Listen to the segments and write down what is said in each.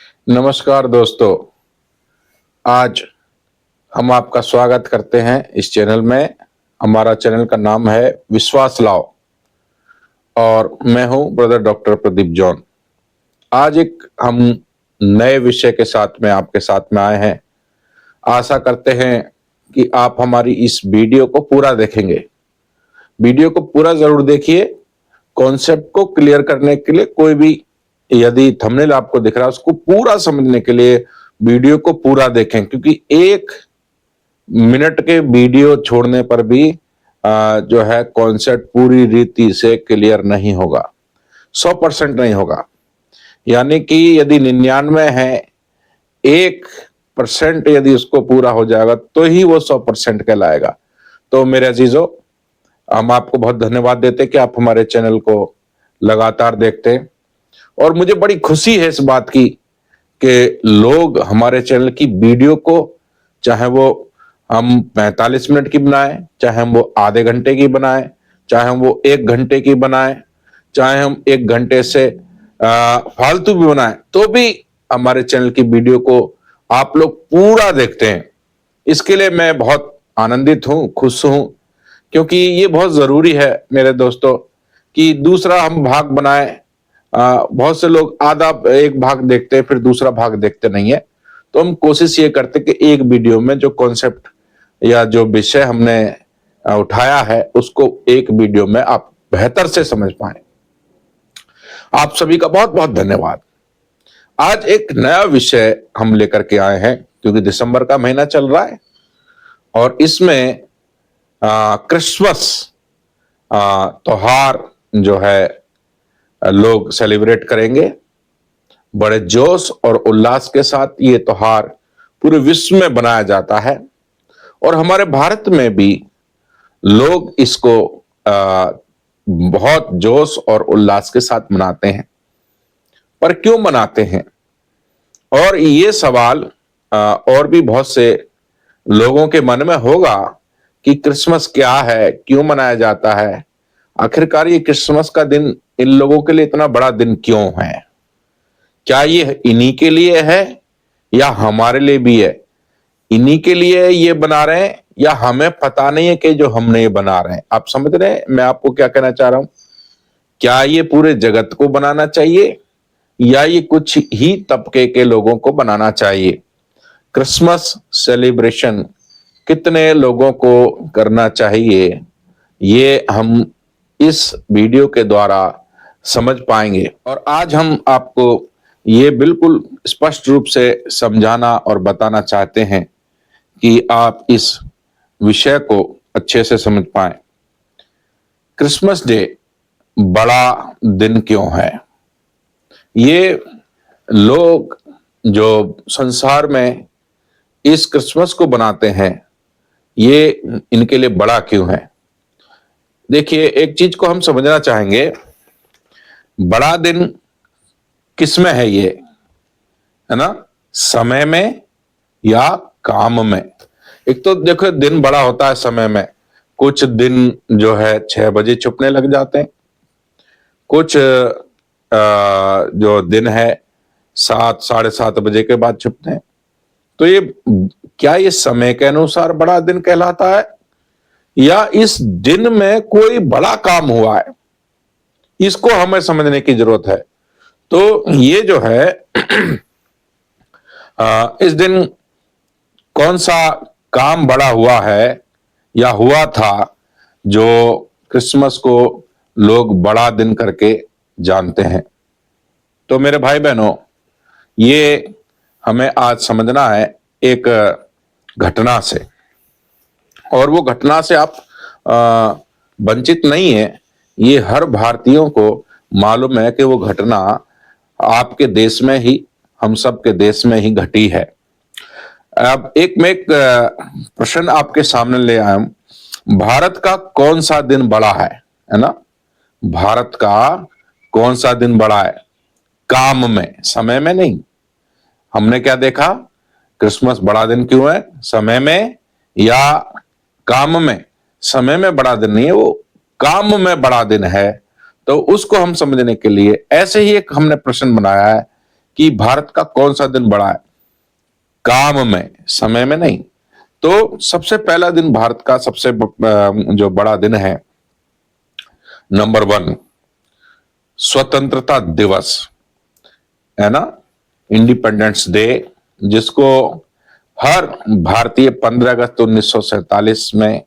नमस्कार दोस्तों। आज हम आपका स्वागत करते हैं इस चैनल में। हमारा चैनल का नाम है विश्वास लाओ और मैं हूं ब्रदर डॉक्टर प्रदीप जॉन। आज एक हम नए विषय के साथ में आपके साथ में आए हैं। आशा करते हैं कि आप हमारी इस वीडियो को पूरा देखेंगे। वीडियो को पूरा जरूर देखिए। कॉन्सेप्ट को क्लियर करने के लिए कोई भी यदि थंबनेल आपको दिख रहा है उसको पूरा समझने के लिए वीडियो को पूरा देखें, क्योंकि 1 मिनट के वीडियो छोड़ने पर भी जो है कॉन्सेप्ट पूरी रीति से क्लियर नहीं होगा, 100% नहीं होगा। यानी कि यदि 99 है, 1% यदि उसको पूरा हो जाएगा तो ही वो 100% कहलाएगा। तो मेरे अजीजों, हम आपको बहुत धन्यवाद देते हैं कि आप हमारे चैनल को लगातार देखते हैं और मुझे बड़ी खुशी है इस बात की कि लोग हमारे चैनल की वीडियो को, चाहे वो हम 45 मिनट की बनाएं, चाहे हम वो आधे घंटे की बनाएं, चाहे हम वो 1 घंटे की बनाएं, चाहे हम 1 घंटे से फालतू भी बनाएं, तो भी हमारे चैनल की वीडियो को आप लोग पूरा देखते हैं। इसके लिए मैं बहुत आनंदित हूं, खुश हूं, क्योंकि ये बहुत जरूरी है मेरे दोस्तों कि दूसरा हम भाग बनाएं। बहुत से लोग आधा एक भाग देखते हैं फिर दूसरा भाग देखते नहीं है। तो हम कोशिश ये करते कि एक वीडियो में जो कॉन्सेप्ट या जो विषय हमने उठाया है उसको एक वीडियो में आप बेहतर से समझ पाए। आप सभी का बहुत बहुत धन्यवाद। आज एक नया विषय हम लेकर के आए हैं, क्योंकि दिसंबर का महीना चल रहा है और इसमें क्रिसमस त्योहार जो है लोग सेलिब्रेट करेंगे। बड़े जोश और उल्लास के साथ ये त्योहार पूरे विश्व में मनाया जाता है और हमारे भारत में भी लोग इसको बहुत जोश और उल्लास के साथ मनाते हैं। पर क्यों मनाते हैं? और ये सवाल और भी बहुत से लोगों के मन में होगा कि क्रिसमस क्या है, क्यों मनाया जाता है, आखिरकार ये क्रिसमस का दिन इन लोगों के लिए इतना बड़ा दिन क्यों है? क्या ये इन्हीं के लिए है या हमारे लिए भी है? इन्हीं के लिए ये बना रहे हैं या हमें पता नहीं है कि जो हमने ये बना रहे हैं? आप समझ रहे हैं मैं आपको क्या कहना चाह रहा हूं? क्या ये पूरे जगत को बनाना चाहिए या ये कुछ ही तबके के लोगों को बनाना चाहिए? क्रिसमस सेलिब्रेशन कितने लोगों को करना चाहिए, ये हम इस वीडियो के द्वारा समझ पाएंगे। और आज हम आपको ये बिल्कुल स्पष्ट रूप से समझाना और बताना चाहते हैं कि आप इस विषय को अच्छे से समझ पाए। क्रिसमस डे बड़ा दिन क्यों है? ये लोग जो संसार में इस क्रिसमस को बनाते हैं, ये इनके लिए बड़ा क्यों है? देखिए, एक चीज को हम समझना चाहेंगे, बड़ा दिन किस में है? ये है ना, समय में या काम में? एक तो देखो, दिन बड़ा होता है समय में। कुछ दिन जो है 6 बजे छुपने लग जाते हैं, कुछ जो दिन है 7 साढ़े 7 बजे के बाद छुपते हैं। तो ये क्या ये समय के अनुसार बड़ा दिन कहलाता है या इस दिन में कोई बड़ा काम हुआ है? इसको हमें समझने की जरूरत है। तो ये जो है इस दिन कौन सा काम बड़ा हुआ है या हुआ था जो क्रिसमस को लोग बड़ा दिन करके जानते हैं? तो मेरे भाई बहनों, ये हमें आज समझना है एक घटना से, और वो घटना से आप वंचित नहीं है। ये हर भारतीयों को मालूम है कि वो घटना आपके देश में ही, हम सब के देश में ही घटी है। अब मैं एक प्रश्न आपके सामने ले आया हूं। भारत का कौन सा दिन बड़ा है ना? भारत का कौन सा दिन बड़ा है? काम में, समय में नहीं। हमने क्या देखा? क्रिसमस बड़ा दिन क्यों है? समय में या काम में? समय में बड़ा दिन नहीं है, वो काम में बड़ा दिन है। तो उसको हम समझने के लिए ऐसे ही एक हमने प्रश्न बनाया है कि भारत का कौन सा दिन बड़ा है, काम में, समय में नहीं। तो सबसे पहला दिन भारत का सबसे जो बड़ा दिन है, नंबर 1 स्वतंत्रता दिवस है ना, इंडिपेंडेंस डे, जिसको हर भारतीय 15 अगस्त 1947 में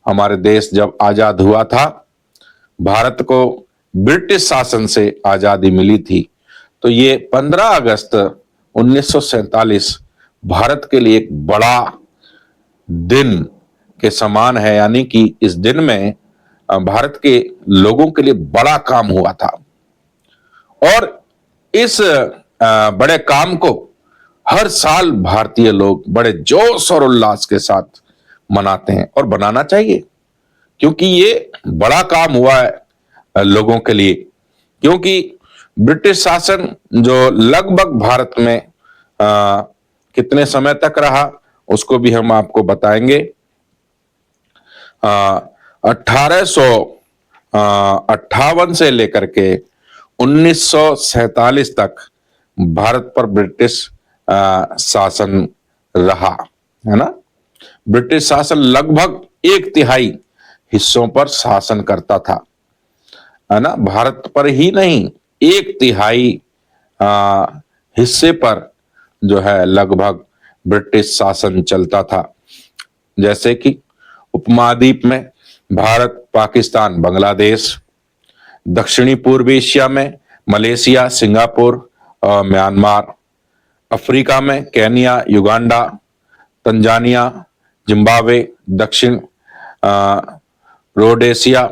हमारे देश जब आजाद हुआ था, भारत को ब्रिटिश शासन से आजादी मिली थी, तो ये 15 अगस्त 1947 भारत के लिए एक बड़ा दिन के समान है। यानी कि इस दिन में भारत के लोगों के लिए बड़ा काम हुआ था, और इस बड़े काम को हर साल भारतीय लोग बड़े जोश और उल्लास के साथ मनाते हैं, और बनाना चाहिए, क्योंकि ये बड़ा काम हुआ है लोगों के लिए। क्योंकि ब्रिटिश शासन जो लगभग भारत में कितने समय तक रहा, उसको भी हम आपको बताएंगे। 1858 से लेकर के 1947 तक भारत पर ब्रिटिश शासन रहा, है ना। ब्रिटिश शासन लगभग 1/3 हिस्सों पर शासन करता था, है ना। भारत पर ही नहीं, 1/3 हिस्से पर जो है लगभग ब्रिटिश शासन चलता था। जैसे कि उपमहाद्वीप में भारत, पाकिस्तान, बांग्लादेश, दक्षिणी पूर्व एशिया में मलेशिया, सिंगापुर, म्यांमार, अफ्रीका में केनिया, युगांडा, तंजानिया, जिम्बाब्वे, दक्षिण रोडेशिया,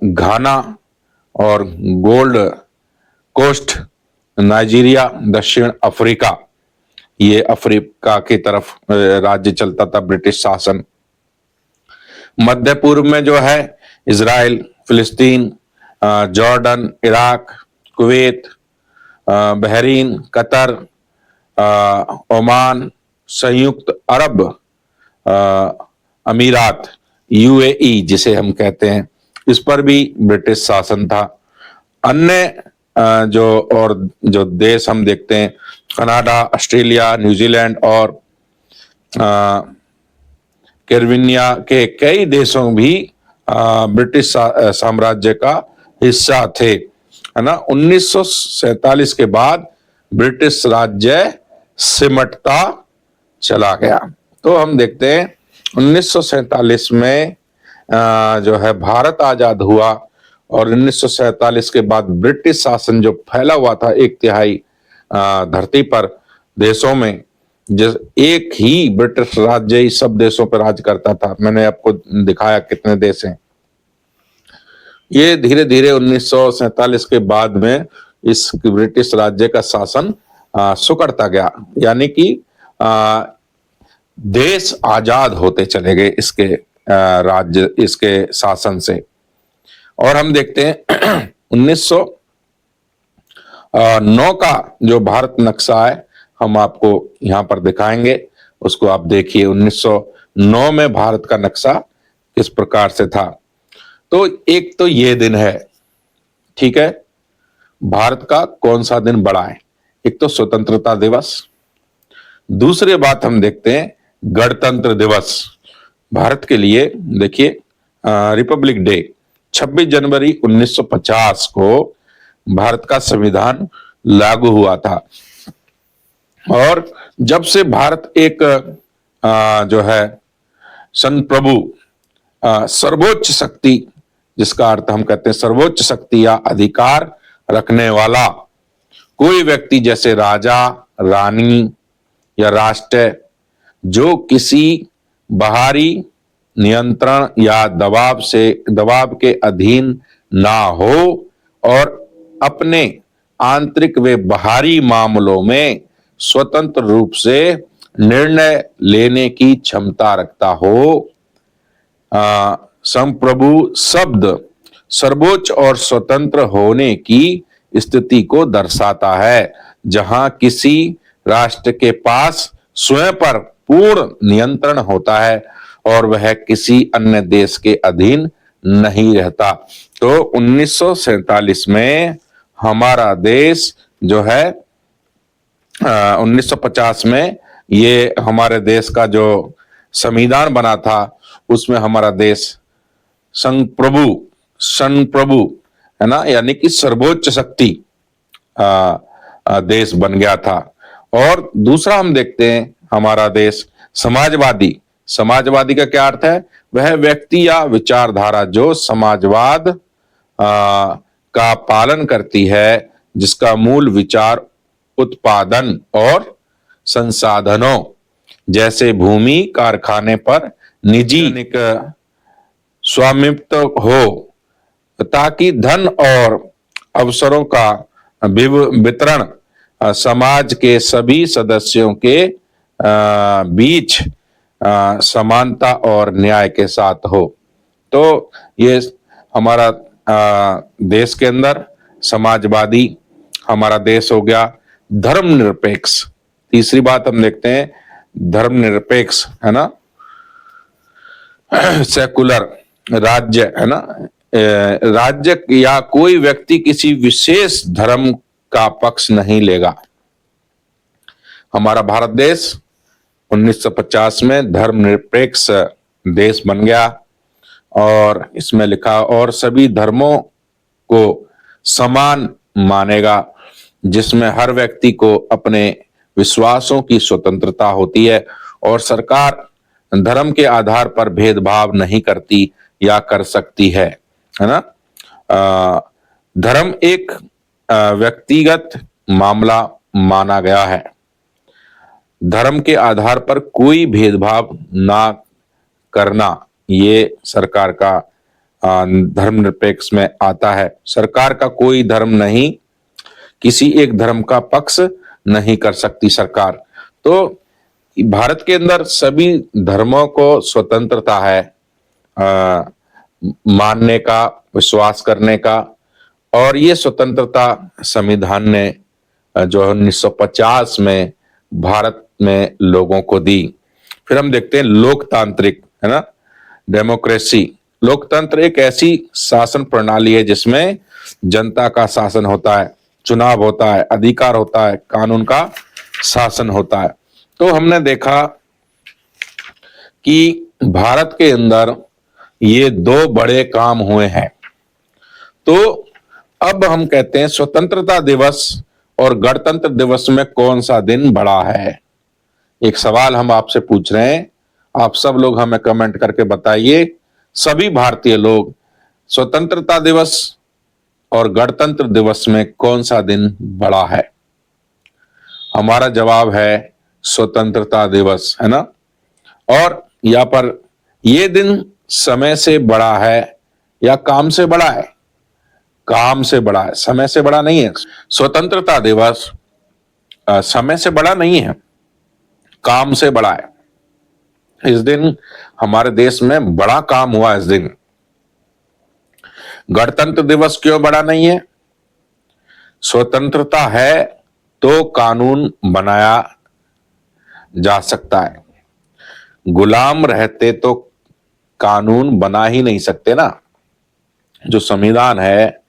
घाना और गोल्ड कोस्ट, नाइजीरिया, दक्षिण अफ्रीका, ये अफ्रीका की तरफ राज्य चलता था ब्रिटिश शासन। मध्य पूर्व में जो है इजराइल, फिलिस्तीन, Jordan, Iraq, Kuwait, Bahrain, Qatar, Oman, संयुक्त अरब अमीरात, यूएई जिसे हम कहते हैं, इस पर भी ब्रिटिश शासन था। अन्य जो देश हम देखते हैं, कनाडा, ऑस्ट्रेलिया, न्यूजीलैंड और कैरिबिया के कई देशों भी ब्रिटिश साम्राज्य का हिस्सा थे, है ना। 1947 के बाद ब्रिटिश राज्य सिमटता चला गया। तो हम देखते हैं 1947 में जो है भारत आजाद हुआ, और 1947 के बाद ब्रिटिश शासन जो फैला हुआ था 1/3 धरती पर देशों में, जिस एक ही ब्रिटिश राज्य ही सब देशों पर राज करता था। मैंने आपको दिखाया कितने देश हैं। ये धीरे धीरे 1947 के बाद में इस ब्रिटिश राज्य का शासन सुकड़ता गया, यानी कि देश आजाद होते चले गए इसके राज्य, इसके शासन से। और हम देखते हैं 1909 का जो भारत नक्शा है, हम आपको यहां पर दिखाएंगे, उसको आप देखिए। 1909 में भारत का नक्शा किस प्रकार से था। तो एक तो ये दिन है, ठीक है। भारत का कौन सा दिन बड़ा है, एक तो स्वतंत्रता दिवस, दूसरी बात हम देखते हैं गणतंत्र दिवस। भारत के लिए देखिए रिपब्लिक डे 26 जनवरी 1950 को भारत का संविधान लागू हुआ था, और जब से भारत एक जो है संप्रभु सर्वोच्च शक्ति, जिसका अर्थ हम कहते हैं सर्वोच्च शक्ति या अधिकार रखने वाला कोई व्यक्ति, जैसे राजा, रानी या राष्ट्र, जो किसी बाहरी नियंत्रण या दबाव के अधीन ना हो, और अपने आंतरिक व बाहरी मामलों में स्वतंत्र रूप से निर्णय लेने की क्षमता रखता हो। संप्रभु शब्द सर्वोच्च और स्वतंत्र होने की स्थिति को दर्शाता है, जहां किसी राष्ट्र के पास स्वयं पर पूर्ण नियंत्रण होता है और वह किसी अन्य देश के अधीन नहीं रहता। तो 1947 में हमारा देश जो है 1950 में ये हमारे देश का जो संविधान बना था, उसमें हमारा देश संप्रभु है ना, यानी कि सर्वोच्च शक्ति देश बन गया था। और दूसरा हम देखते हैं हमारा देश समाजवादी। समाजवादी का क्या अर्थ है? वह व्यक्ति या विचारधारा जो समाजवाद का पालन करती है, जिसका मूल विचार उत्पादन और संसाधनों जैसे भूमि, कारखाने पर निजी स्वामित्व हो, ताकि धन और अवसरों का वितरण समाज के सभी सदस्यों के बीच समानता और न्याय के साथ हो। तो ये हमारा देश के अंदर समाजवादी हमारा देश हो गया। धर्मनिरपेक्ष, तीसरी बात हम देखते हैं धर्मनिरपेक्ष, है ना, सेकुलर राज्य, है ना, राज्य या कोई व्यक्ति किसी विशेष धर्म का पक्ष नहीं लेगा। हमारा भारत देश 1950 में धर्मनिरपेक्ष देश बन गया और इसमें लिखा और सभी धर्मों को समान मानेगा, जिसमें हर व्यक्ति को अपने विश्वासों की स्वतंत्रता होती है और सरकार धर्म के आधार पर भेदभाव नहीं करती या कर सकती है ना। धर्म एक व्यक्तिगत मामला माना गया है। धर्म के आधार पर कोई भेदभाव ना करना, ये सरकार का धर्मनिरपेक्ष में आता है। सरकार का कोई धर्म नहीं, किसी एक धर्म का पक्ष नहीं कर सकती सरकार। तो भारत के अंदर सभी धर्मों को स्वतंत्रता है मानने का, विश्वास करने का, और ये स्वतंत्रता संविधान ने जो 1950 में भारत में लोगों को दी। फिर हम देखते हैं लोकतांत्रिक, है ना, डेमोक्रेसी। लोकतंत्र एक ऐसी शासन प्रणाली है जिसमें जनता का शासन होता है, चुनाव होता है, अधिकार होता है, कानून का शासन होता है। तो हमने देखा कि भारत के अंदर ये दो बड़े काम हुए हैं। तो अब हम कहते हैं स्वतंत्रता दिवस और गणतंत्र दिवस में कौन सा दिन बड़ा है? एक सवाल हम आपसे पूछ रहे हैं, आप सब लोग हमें कमेंट करके बताइए, सभी भारतीय लोग, स्वतंत्रता दिवस और गणतंत्र दिवस में कौन सा दिन बड़ा है? हमारा जवाब है स्वतंत्रता दिवस, है ना। और यहाँ पर ये दिन समय से बड़ा है या काम से बड़ा है? काम से बड़ा है, समय से बड़ा नहीं है। स्वतंत्रता दिवस समय से बड़ा नहीं है, काम से बड़ा है। इस दिन हमारे देश में बड़ा काम हुआ इस दिन। गणतंत्र दिवस क्यों बड़ा नहीं है? स्वतंत्रता है तो कानून बनाया जा सकता है, गुलाम रहते तो कानून बना ही नहीं सकते ना। जो संविधान है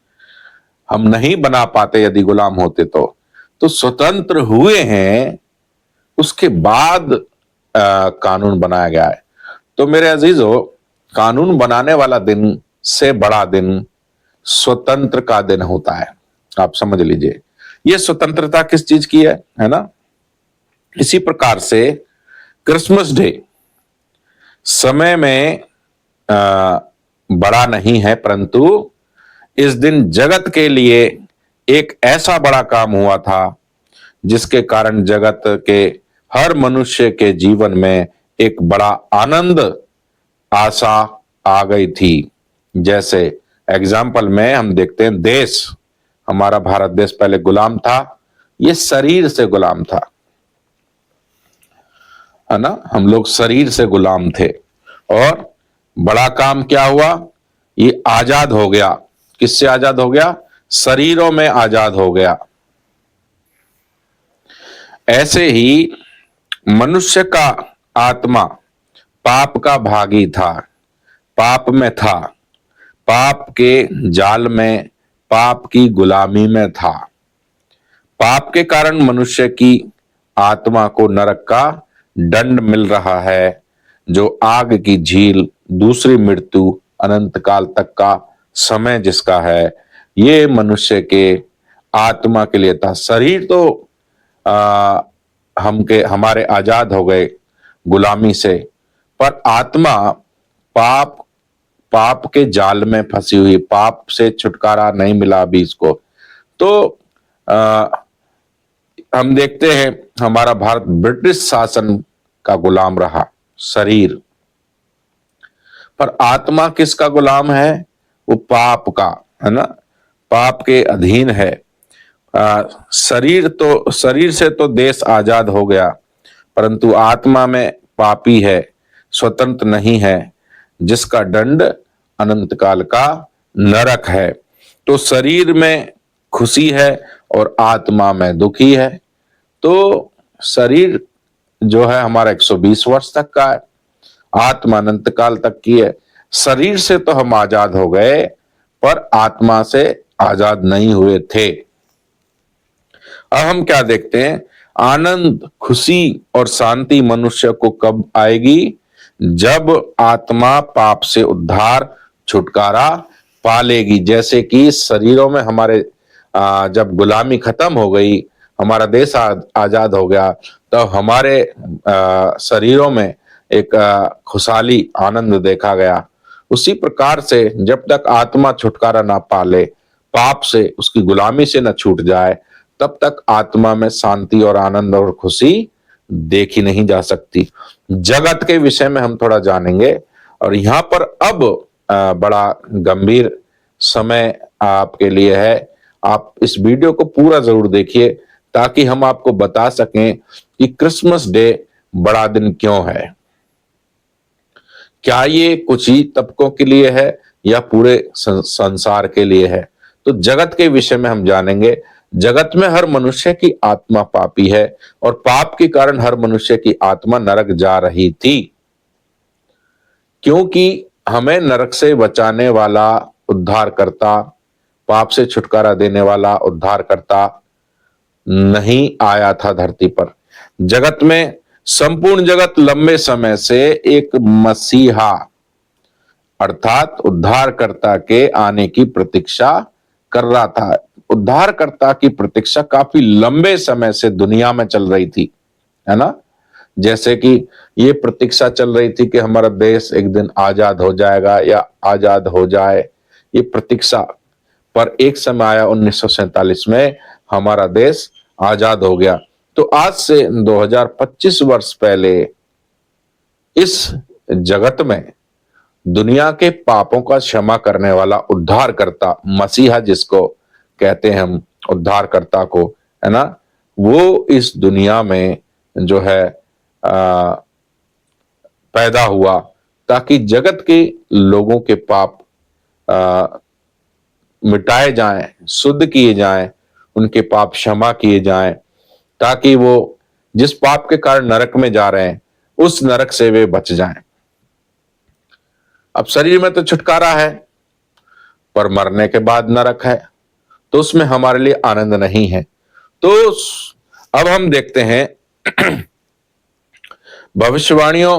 हम नहीं बना पाते यदि गुलाम होते तो स्वतंत्र हुए हैं उसके बाद कानून बनाया गया है। तो मेरे अजीजों, कानून बनाने वाला दिन से बड़ा दिन स्वतंत्र का दिन होता है। आप समझ लीजिए, ये स्वतंत्रता किस चीज की है ना। इसी प्रकार से क्रिसमस डे समय में बड़ा नहीं है, परंतु इस दिन जगत के लिए एक ऐसा बड़ा काम हुआ था जिसके कारण जगत के हर मनुष्य के जीवन में एक बड़ा आनंद, आशा आ गई थी। जैसे एग्जाम्पल में हम देखते हैं, देश हमारा भारत देश पहले गुलाम था, ये शरीर से गुलाम था, है ना। हम लोग शरीर से गुलाम थे और बड़ा काम क्या हुआ? ये आजाद हो गया। किससे आजाद हो गया? शरीरों में आजाद हो गया। ऐसे ही मनुष्य का आत्मा पाप का भागी था, पाप में था, पाप के जाल में, पाप की गुलामी में था। पाप के कारण मनुष्य की आत्मा को नरक का दंड मिल रहा है, जो आग की झील, दूसरी मृत्यु, अनंत काल तक का समय जिसका है, ये मनुष्य के आत्मा के लिए था। शरीर तो आ, हमारे आजाद हो गए गुलामी से, पर आत्मा पाप पाप के जाल में फंसी हुई, पाप से छुटकारा नहीं मिला अभी इसको। तो आ, हम देखते हैं हमारा भारत ब्रिटिश शासन का गुलाम रहा, शरीर, पर आत्मा किसका गुलाम है? वो पाप का, है ना, पाप के अधीन है। शरीर से तो देश आजाद हो गया, परंतु आत्मा में पापी है, स्वतंत्र नहीं है, जिसका दंड अनंत काल का नरक है। तो शरीर में खुशी है और आत्मा में दुखी है। तो शरीर जो है हमारा 120 वर्ष तक का है, आत्मा अनंत काल तक की है। शरीर से तो हम आजाद हो गए, पर आत्मा से आजाद नहीं हुए थे। अब हम क्या देखते हैं? आनंद, खुशी और शांति मनुष्य को कब आएगी? जब आत्मा पाप से उद्धार, छुटकारा पालेगी। जैसे कि शरीरों में हमारे जब गुलामी खत्म हो गई, हमारा देश आजाद हो गया, तो हमारे शरीरों में एक खुशहाली, आनंद देखा गया। उसी प्रकार से जब तक आत्मा छुटकारा ना पाले, पाप से, उसकी गुलामी से न छूट जाए, तब तक आत्मा में शांति और आनंद और खुशी देखी नहीं जा सकती। जगत के विषय में हम थोड़ा जानेंगे, और यहां पर अब बड़ा गंभीर समय आपके लिए है। आप इस वीडियो को पूरा जरूर देखिए, ताकि हम आपको बता सकें कि क्रिसमस डे बड़ा दिन क्यों है। क्या ये कुछ ही तबकों के लिए है या पूरे संसार के लिए है? तो जगत के विषय में हम जानेंगे। जगत में हर मनुष्य की आत्मा पापी है, और पाप के कारण हर मनुष्य की आत्मा नरक जा रही थी, क्योंकि हमें नरक से बचाने वाला उद्धारकर्ता, पाप से छुटकारा देने वाला उद्धारकर्ता नहीं आया था धरती पर। जगत में संपूर्ण जगत लंबे समय से एक मसीहा अर्थात उद्धारकर्ता के आने की प्रतीक्षा कर रहा था। उद्धारकर्ता की प्रतीक्षा काफी लंबे समय से दुनिया में चल रही थी, है ना। जैसे कि ये प्रतीक्षा चल रही थी कि हमारा देश एक दिन आजाद हो जाएगा या आजाद हो जाए, ये प्रतीक्षा। पर एक समय आया 1947 में, हमारा देश आजाद हो गया। तो आज से 2025 वर्ष पहले इस जगत में दुनिया के पापों का क्षमा करने वाला उद्धारकर्ता, मसीहा जिसको कहते हैं हम, उद्धारकर्ता को, है ना, वो इस दुनिया में जो है पैदा हुआ, ताकि जगत के लोगों के पाप मिटाए जाएं, शुद्ध किए जाएं, उनके पाप क्षमा किए जाएं, ताकि वो जिस पाप के कारण नरक में जा रहे हैं, उस नरक से वे बच जाएं। अब शरीर में तो छुटकारा है, पर मरने के बाद नरक है, तो उसमें हमारे लिए आनंद नहीं है। तो अब हम देखते हैं भविष्यवाणियों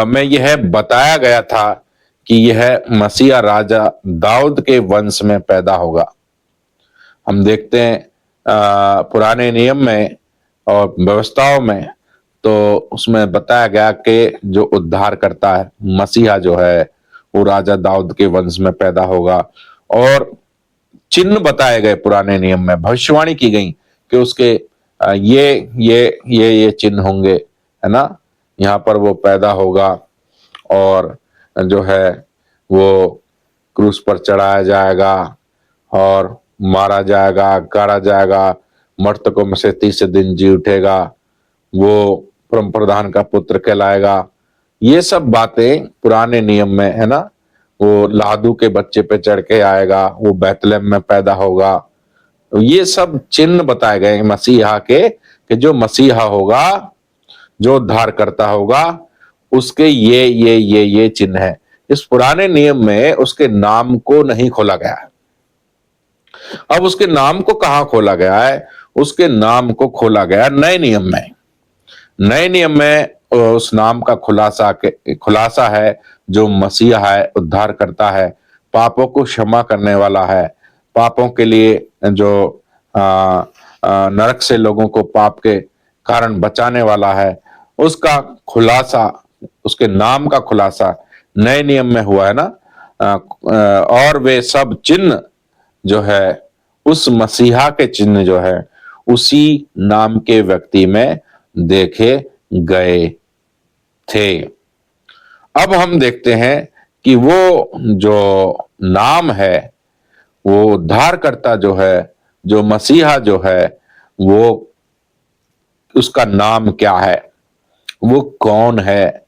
में यह बताया गया था कि यह मसीहा राजा दाऊद के वंश में पैदा होगा। हम देखते हैं पुराने नियम में और व्यवस्थाओं में, तो उसमें बताया गया कि जो उद्धार करता है, मसीहा जो है, वो राजा दाऊद के वंश में पैदा होगा। और चिन्ह बताए गए पुराने नियम में, भविष्यवाणी की गई कि उसके ये चिन्ह होंगे, है ना। यहाँ पर वो पैदा होगा और जो है वो क्रूस पर चढ़ाया जाएगा और मारा जाएगा, गाड़ा जाएगा, मृतकों में से तीसरे दिन जी उठेगा, वो परम प्रधान का पुत्र कहलाएगा। ये सब बातें पुराने नियम में, है ना। वो लादू के बच्चे पे चढ़ के आएगा, वो बैतलहम में पैदा होगा। ये सब चिन्ह बताए गए मसीहा के, कि जो मसीहा होगा, जो उद्धार करता होगा, उसके ये चिन्ह है। इस पुराने नियम में उसके नाम को नहीं खोला गया है। अब उसके नाम को कहां खोला गया है? उसके नाम को खोला गया नए नियम में। नए नियम में उस नाम का खुलासा है जो मसीहा है, उद्धार करता है, पापों को क्षमा करने वाला है, पापों के लिए जो नरक से लोगों को पाप के कारण बचाने वाला है, उसका खुलासा, उसके नाम का खुलासा नए नियम में हुआ है ना। और वे सब चिन्ह जो है उस मसीहा के चिन्ह जो है उसी नाम के व्यक्ति में देखे गए थे। अब हम देखते हैं कि वो जो नाम है, वो उद्धारकर्ता जो है, जो मसीहा जो है, वो उसका नाम क्या है, वो कौन है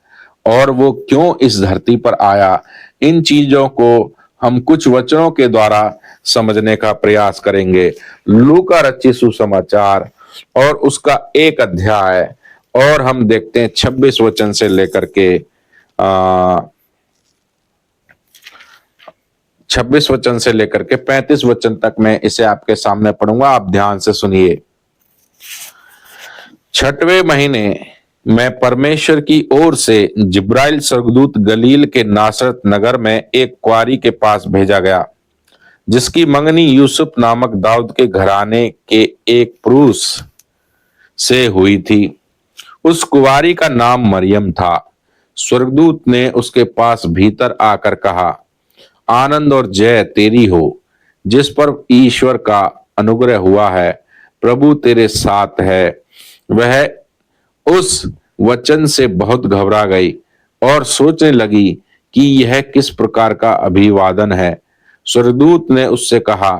और वो क्यों इस धरती पर आया। इन चीजों को हम कुछ वचनों के द्वारा समझने का प्रयास करेंगे। लूका रचित सुसमाचार और उसका 1 अध्याय, और हम देखते हैं 26 वचन से लेकर के 26 वचन से लेकर के 35 वचन तक मैं इसे आपके सामने पढ़ूंगा, आप ध्यान से सुनिए। 6वें महीने में परमेश्वर की ओर से जिब्राइल स्वर्गदूत गलील के नासरत नगर में एक कुआरी के पास भेजा गया, जिसकी मंगनी यूसुफ नामक दाऊद के घराने के एक पुरुष से हुई थी। उस कुवारी का नाम मरियम था। स्वर्गदूत ने उसके पास भीतर आकर कहा, आनंद और जय तेरी हो, जिस पर ईश्वर का अनुग्रह हुआ है, प्रभु तेरे साथ है। वह उस वचन से बहुत घबरा गई और सोचने लगी कि यह किस प्रकार का अभिवादन है। स्वर्गदूत ने उससे कहा,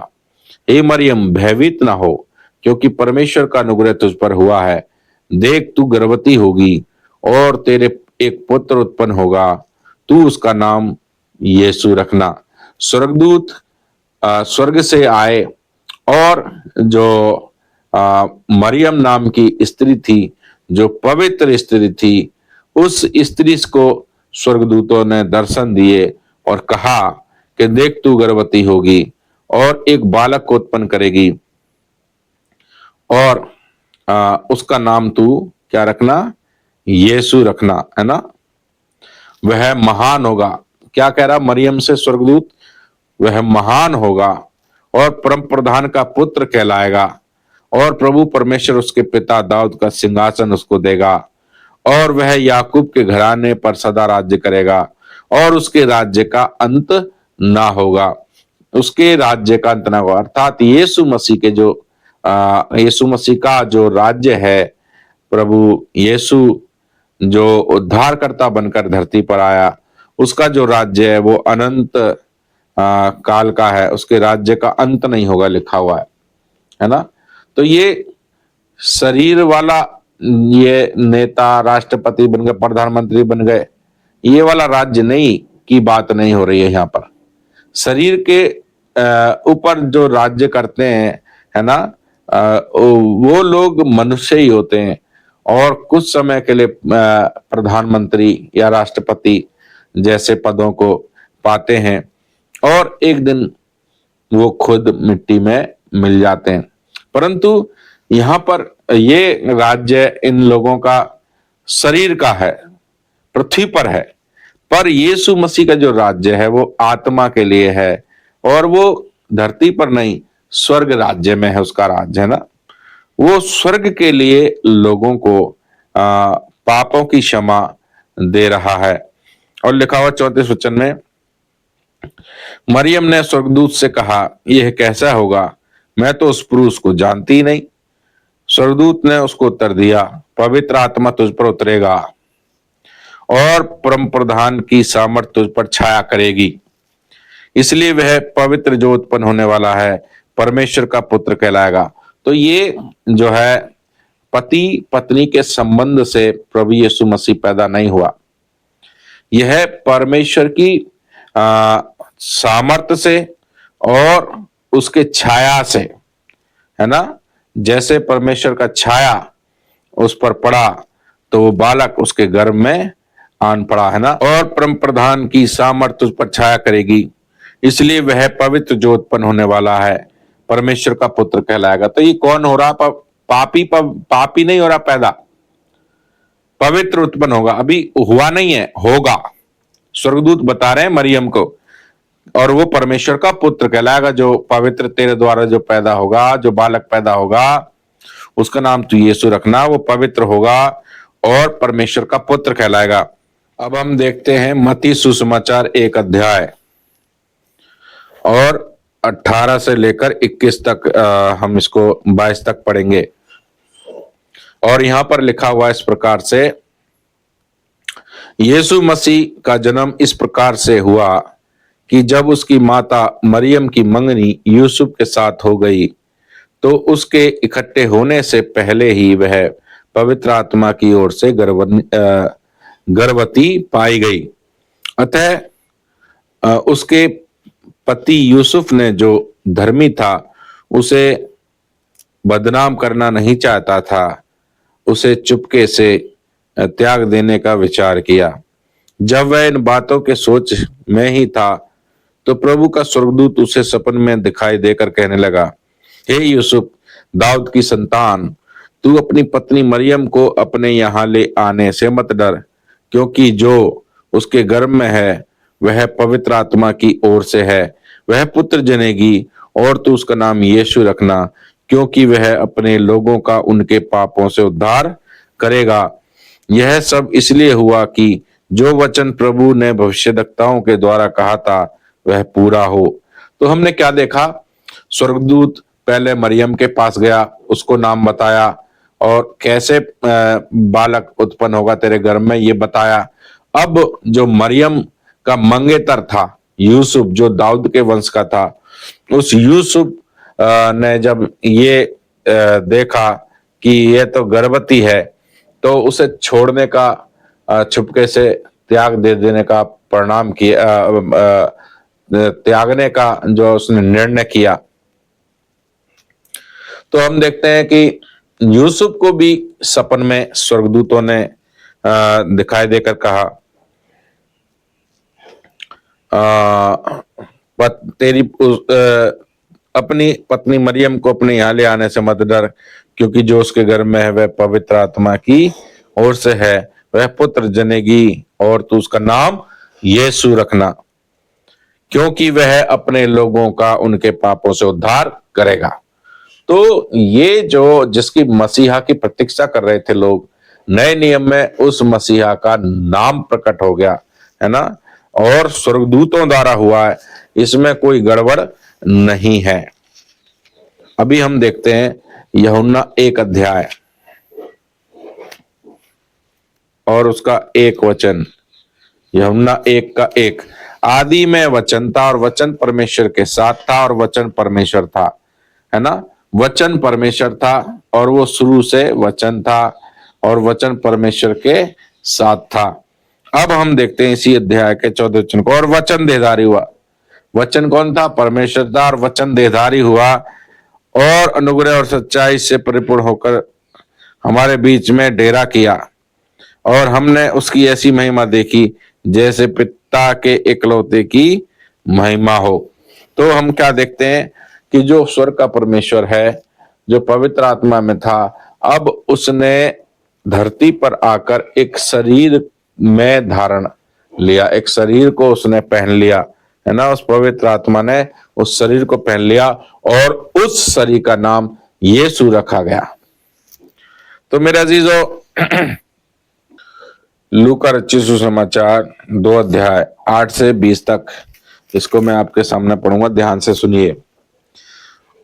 हे मरियम, भयभीत न हो, क्योंकि परमेश्वर का अनुग्रह तुझ पर हुआ है। देख, तू गर्भवती होगी और तेरे एक पुत्र उत्पन्न होगा, तू उसका नाम यीशु रखना। स्वर्गदूत स्वर्ग से आए और जो मरियम नाम की स्त्री थी, जो पवित्र स्त्री थी, उस स्त्री को स्वर्गदूतों ने दर्शन दिए और कहा कि देख, तू गर्भवती होगी और एक बालक को उत्पन्न करेगी और उसका नाम तू क्या रखना, यीशु रखना, है ना। वह महान होगा। क्या कह रहा मरियम से स्वर्गदूत? वह महान होगा और परम प्रधान का पुत्र कहलाएगा, और प्रभु परमेश्वर उसके पिता दाऊद का सिंहासन उसको देगा, और वह याकूब के घराने पर सदा राज्य करेगा, और उसके राज्य का अंत ना होगा। उसके राज्य का अंत ना होगा, अर्थात यीशु मसीह के जो यीशु मसीह का जो राज्य है, प्रभु यीशु जो उद्धारकर्ता बनकर धरती पर आया, उसका जो राज्य है वो अनंत काल का है, उसके राज्य का अंत नहीं होगा, लिखा हुआ है ना। तो ये शरीर वाला, ये नेता राष्ट्रपति बन गए, प्रधानमंत्री बन गए, ये वाला राज्य नहीं की बात नहीं हो रही है यहाँ पर। शरीर के ऊपर जो राज्य करते हैं, है ना, वो लोग मनुष्य ही होते हैं और कुछ समय के लिए प्रधानमंत्री या राष्ट्रपति जैसे पदों को पाते हैं और एक दिन वो खुद मिट्टी में मिल जाते हैं। परंतु यहाँ पर ये राज्य इन लोगों का शरीर का है, पृथ्वी पर है, पर यीशु मसीह का जो राज्य है वो आत्मा के लिए है और वो धरती पर नहीं, स्वर्ग राज्य में है उसका राज्य, है ना। वो स्वर्ग के लिए लोगों को पापों की क्षमा दे रहा है। और लिखा हुआ 34 वचन में, मरियम ने स्वर्गदूत से कहा, यह कैसा होगा, मैं तो उस पुरुष को जानती ही नहीं। स्वर्गदूत ने उसको उत्तर दिया, पवित्र आत्मा तुझ पर उतरेगा और परम प्रधान की सामर्थ तुझ पर छाया करेगी, इसलिए वह पवित्र जो उत्पन्न होने वाला है परमेश्वर का पुत्र कहलाएगा। तो ये जो है पति पत्नी के संबंध से प्रभु यीशु मसीह पैदा नहीं हुआ, यह परमेश्वर की सामर्थ से और उसके छाया से, है ना। जैसे परमेश्वर का छाया उस पर पड़ा तो वो बालक उसके गर्भ में आन पड़ा, है ना। और परम प्रधान की सामर्थ उस पर छाया करेगी, इसलिए वह पवित्र जो उत्पन्न होने वाला है परमेश्वर का पुत्र कहलाएगा। तो ये कौन हो रहा? पापी नहीं हो रहा पैदा, पवित्र उत्पन्न होगा। अभी हुआ नहीं है, होगा। स्वर्गदूत बता रहे हैं मरियम को, और वो परमेश्वर का पुत्र कहलाएगा। जो पवित्र तेरे द्वारा जो पैदा होगा, जो बालक पैदा होगा, उसका नाम तू यीशु रखना। वो पवित्र होगा और परमेश्वर का पुत्र कहलाएगा। अब हम देखते हैं मत्ती सुसमाचार 1 अध्याय और 18 से लेकर 21 तक, हम इसको 22 तक पढ़ेंगे। और यहां पर लिखा हुआ इस प्रकार से, यीशु मसीह का जन्म इस प्रकार से हुआ कि जब उसकी माता मरियम की मंगनी यूसुफ के साथ हो गई, तो उसके इकट्ठे होने से पहले ही वह पवित्र आत्मा की ओर से गर्भवती पाई गई। अतः उसके पति यूसुफ ने, जो धर्मी था, उसे बदनाम करना नहीं चाहता था, उसे चुपके से त्याग देने का विचार किया। जब वह इन बातों के सोच में ही था, तो प्रभु का स्वर्गदूत उसे सपन में दिखाई देकर कहने लगा, हे यूसुफ, दाऊद की संतान, तू अपनी पत्नी मरियम को अपने यहाँ ले आने से मत डर, क्योंकि जो उसके गर्भ में है वह पवित्र आत्मा की ओर से है। वह पुत्र जनेगी और तू उसका नाम यीशु रखना, क्योंकि वह अपने लोगों का उनके पापों से उद्धार करेगा। यह सब इसलिए हुआ कि जो वचन प्रभु ने भविष्यद्वक्ताओं के द्वारा कहा था वह पूरा हो। तो हमने क्या देखा? स्वर्गदूत पहले मरियम के पास गया, उसको नाम बताया और कैसे बालक उत्पन्न होगा तेरे गर्भ में, ये बताया। अब जो मरियम का मंगेतर था यूसुफ, जो दाऊद के वंश का था, उस यूसुफ ने जब ये देखा कि ये तो गर्भवती है, तो उसे छोड़ने का, छुपके से त्याग दे देने का परिणाम किया, त्यागने का जो उसने निर्णय किया। तो हम देखते हैं कि यूसुफ को भी सपन में स्वर्गदूतों ने दिखाई देकर कहा, तेरी अपनी पत्नी मरियम को अपने यहाँ ले आने से मत डर, क्योंकि जो उसके घर में है वह पवित्र आत्मा की ओर से है। वह पुत्र जनेगी और तू उसका नाम यीशु रखना, क्योंकि वह अपने लोगों का उनके पापों से उद्धार करेगा। तो ये जो जिसकी मसीहा की प्रतीक्षा कर रहे थे लोग, नए नियम में उस मसीहा का नाम प्रकट हो गया है ना, और स्वर्गदूतों द्वारा हुआ है, इसमें कोई गड़बड़ नहीं है। अभी हम देखते हैं यूहन्ना 1 अध्याय और उसका 1 वचन। यूहन्ना 1 का 1, आदि में वचन था और वचन परमेश्वर के साथ था और वचन परमेश्वर था, है ना। वचन परमेश्वर था और वो शुरू से वचन था और वचन परमेश्वर के साथ था। अब हम देखते हैं इसी अध्याय के 14 वचन को, और वचन देहधारी हुआ। वचन कौन था? परमेश्वर था। और वचन देहधारी हुआ और अनुग्रह और सच्चाई से परिपूर्ण होकर हमारे बीच में डेरा किया, और हमने उसकी ऐसी महिमा देखी जैसे पिता के इकलौते की महिमा हो। तो हम क्या देखते हैं कि जो स्वर्ग का परमेश्वर है, जो पवित्र आत्मा में था, अब उसने धरती पर आकर एक शरीर में धारण लिया, एक शरीर को उसने पहन लिया, है ना। उस पवित्र आत्मा ने उस शरीर को पहन लिया और उस शरीर का नाम यीशु रखा गया। तो मेरे अजीजों, लूका रचित सुसमाचार 2 अध्याय 8 से 20 तक, इसको मैं आपके सामने पढ़ूंगा, ध्यान से सुनिए।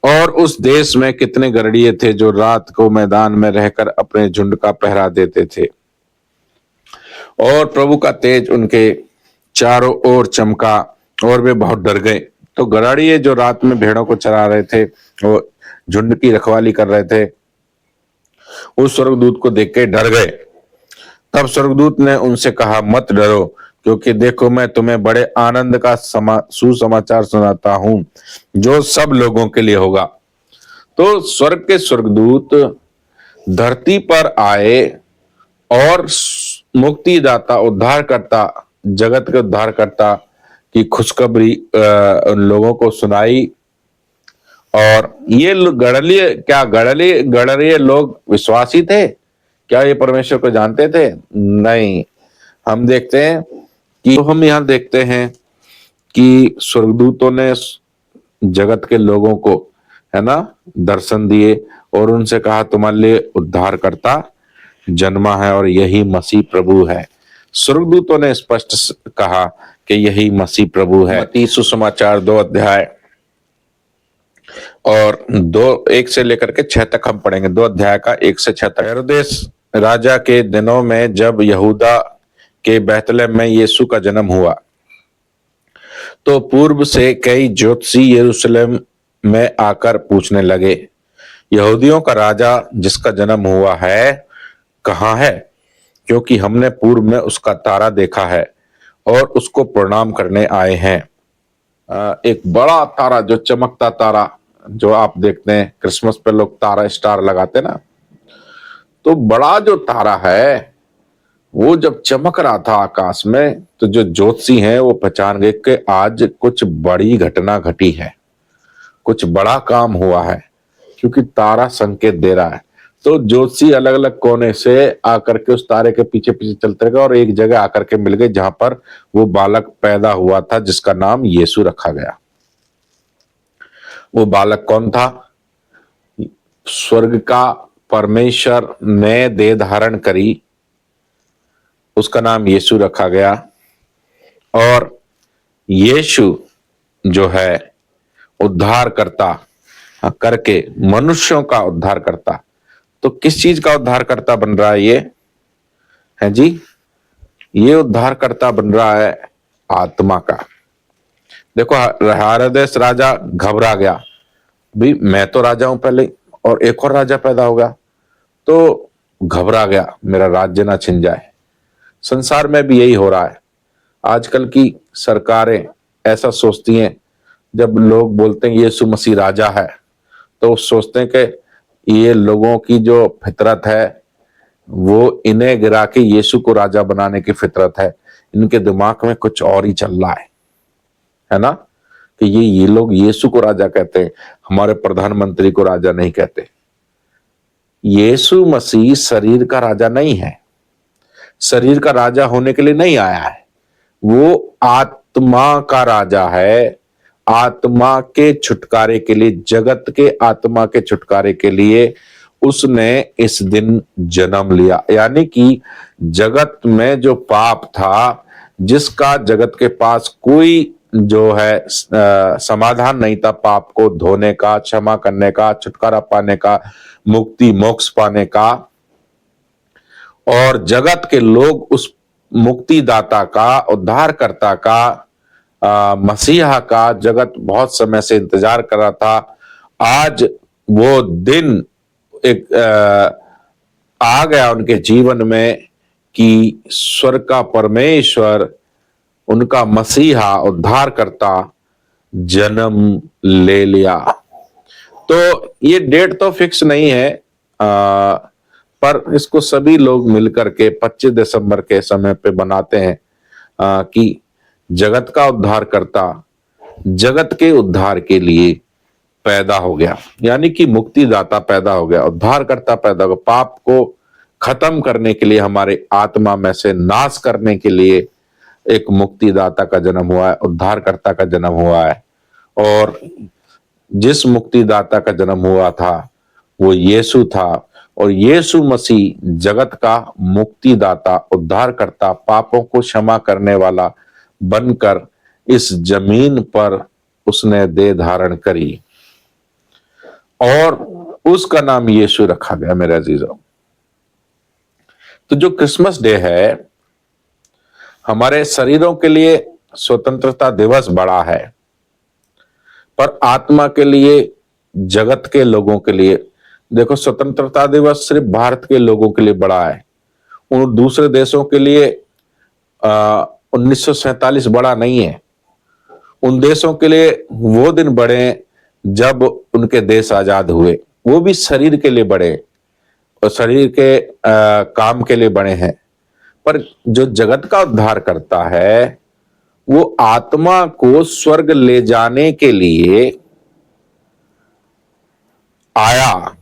और उस देश में कितने गरड़िए थे जो रात को मैदान में रहकर अपने झुंड का पहरा देते थे, और प्रभु का तेज उनके चारों ओर चमका और वे बहुत डर गए। तो गराड़िए जो रात में भेड़ों को चरा रहे थे, वो झुंड की रखवाली कर रहे थे, उस स्वर्गदूत को देख के डर गए। तब स्वर्गदूत ने उनसे कहा, मत डरो, क्योंकि देखो मैं तुम्हें बड़े आनंद का सुसमाचार सुनाता हूं, जो सब लोगों के लिए होगा। तो स्वर्ग के स्वर्गदूत धरती पर आए और मुक्तिदाता, उद्धारकर्ता, जगत के उद्धारकर्ता की खुशखबरी उन लोगों को सुनाई, और ये गड़रिये लोग विश्वासी थे क्या? ये परमेश्वर को जानते थे? नहीं। हम देखते हैं कि तो हम यहां देखते हैं कि स्वर्गदूतों ने जगत के लोगों को, है ना, दर्शन दिए और उनसे कहा तुम्हारे लिए उद्धारकर्ता जन्मा है और यही मसीह प्रभु है। स्वर्गदूतों ने स्पष्ट कहा कि यही मसीह प्रभु है। मत्ती सुसमाचार 2 अध्याय और 1 से लेकर के 6 तक हम पढ़ेंगे। 2 अध्याय का 1 से 6 तक। हेरोदेस राजा के दिनों में जब यहूदा के बैतलहम में यीशु का जन्म हुआ तो पूर्व से कई ज्योतिषी यरूशलेम में आकर पूछने लगे, यहूदियों का राजा जिसका जन्म हुआ है कहाँ है? क्योंकि हमने पूर्व में उसका तारा देखा है और उसको प्रणाम करने आए हैं। एक बड़ा तारा, जो चमकता तारा जो आप देखते हैं क्रिसमस पे लोग तारा स्टार लगाते ना, तो बड़ा जो तारा है वो जब चमक रहा था आकाश में तो जो ज्योतिषी हैं वो पहचान गए कि आज कुछ बड़ी घटना घटी है, कुछ बड़ा काम हुआ है, क्योंकि तारा संकेत दे रहा है। तो ज्योतिषी अलग अलग कोने से आकर के उस तारे के पीछे पीछे चलते गए और एक जगह आकर के मिल गए जहां पर वो बालक पैदा हुआ था जिसका नाम यीशु रखा गया। वो बालक कौन था? स्वर्ग का परमेश्वर ने देह धारण करी, उसका नाम यीशु रखा गया। और यीशु जो है उद्धार करता करके मनुष्यों का उद्धार करता। तो किस चीज का उद्धार करता बन रहा है? ये है जी, ये उद्धार करता बन रहा है आत्मा का। देखो हेरोदेस राजा घबरा गया, भी मैं तो राजा हूं पहले और एक और राजा पैदा होगा, तो घबरा गया मेरा राज्य ना छिन जाए। संसार में भी यही हो रहा है। आजकल की सरकारें ऐसा सोचती हैं, जब लोग बोलते हैं यीशु मसीह राजा है तो सोचते हैं कि ये लोगों की जो फितरत है वो इन्हें गिरा के यीशु को राजा बनाने की फितरत है। इनके दिमाग में कुछ और ही चल रहा है ना, कि ये लोग यीशु को राजा कहते हैं, हमारे प्रधानमंत्री को राजा नहीं कहते। यीशु मसीह शरीर का राजा नहीं है, शरीर का राजा होने के लिए नहीं आया है, वो आत्मा का राजा है। आत्मा के छुटकारे के लिए, जगत के आत्मा के छुटकारे के लिए उसने इस दिन जन्म लिया। यानी कि जगत में जो पाप था, जिसका जगत के पास कोई जो है समाधान नहीं था, पाप को धोने का, क्षमा करने का, छुटकारा पाने का, मुक्ति मोक्ष पाने का, और जगत के लोग उस मुक्तिदाता का, उद्धारकर्ता का, मसीहा का जगत बहुत समय से इंतजार कर रहा था। आज वो दिन एक आ गया उनके जीवन में कि स्वर्ग का परमेश्वर, उनका मसीहा उद्धारकर्ता जन्म ले लिया। तो ये डेट तो फिक्स नहीं है, पर इसको सभी लोग मिलकर के 25 दिसंबर के समय पे बनाते हैं कि जगत का उद्धार करता जगत के उद्धार के लिए पैदा हो गया, यानी कि मुक्तिदाता पैदा हो गया, उद्धार करता पैदा हो गया। पाप को खत्म करने के लिए, हमारे आत्मा में से नाश करने के लिए एक मुक्तिदाता का जन्म हुआ है, उद्धारकर्ता का जन्म हुआ है। और जिस मुक्तिदाता का जन्म हुआ था वो यीशु था, और यीशु मसीह जगत का मुक्तिदाता, उद्धारकर्ता, पापों को क्षमा करने वाला बनकर इस जमीन पर उसने देह धारण करी और उसका नाम यीशु रखा गया। मेरे अजीजों, तो जो क्रिसमस डे है, हमारे शरीरों के लिए स्वतंत्रता दिवस बड़ा है, पर आत्मा के लिए, जगत के लोगों के लिए, देखो स्वतंत्रता दिवस सिर्फ भारत के लोगों के लिए बड़ा है, उन दूसरे देशों के लिए 1947 बड़ा नहीं है। उन देशों के लिए वो दिन बड़े जब उनके देश आजाद हुए, वो भी शरीर के लिए बड़े और शरीर के काम के लिए बड़े हैं। पर जो जगत का उद्धार करता है वो आत्मा को स्वर्ग ले जाने के लिए आया,